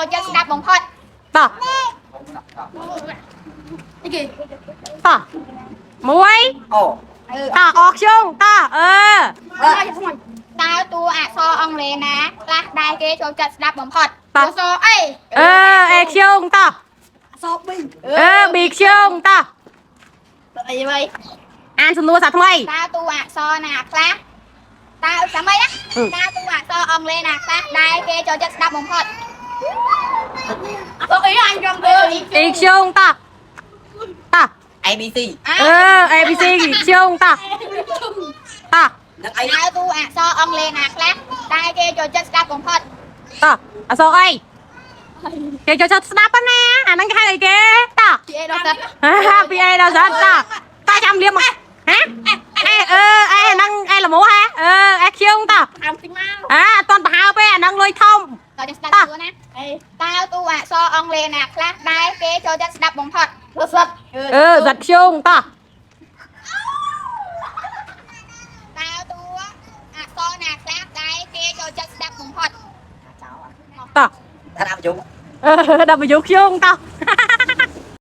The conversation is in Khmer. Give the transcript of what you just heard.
ចូលចិត្តស្ដាប់បំផុត តោះ នេះគេ តោះមួយ អូ តោះអរខ្ញុំតោះតើតួអក្សរអង់គ្លេសណាខ្លះដែលគេចូលចិត្តស្ដាប់បំផុតអក្សរអី អេខ្ញុំតោះ អក្សរ B ប៊ីខ្ញុំតោះ អីវិញ អានសំណួរសាថ្មី តើតួអក្សរណាខ្លះតើចាំអីណាតើតួអក្សរអង់គ្លេសណាខ្លះដែលគេចូលចិត្តស្ដាប់បំផុតអីអញចាំទៅ អីខ្ញុំតោះតោះ ABC ABC ខ្ញុំតោះតោះ នឹងអី តើតួអក្សរអង់គ្លេសណាខ្លះដែលគេចូលចិត្តស្ដាប់បំផុត តោះអសអីគេចូលចិត្តស្ដាប់ណាអាហ្នឹងគេហៅអីគេតោះ ពីអីដល់សិន ពីអីដល់សិនតោះតើចាំលៀមហ៎អេហ្នឹងអេល្មូហ៎អេខ្ញុំតោះ អាំទីមក អត់តន់ប្រហើបទេអាហ្នឹងលុយធំ តើចាំស្ដាប់តួណាតើតួអក្សរអង់គ្លេសណាខ្លះដែលគេចូលចិត្តស្ដាប់បំផុតសិត សាច់ខ្ញុំតោះ តើតួអក្សរណាខ្លះដែលគេចូលចិត្តស្ដាប់បំផុត តោះ ថាដាក់បញ្ជុំ ដល់បញ្យុខ្ញុំតោះ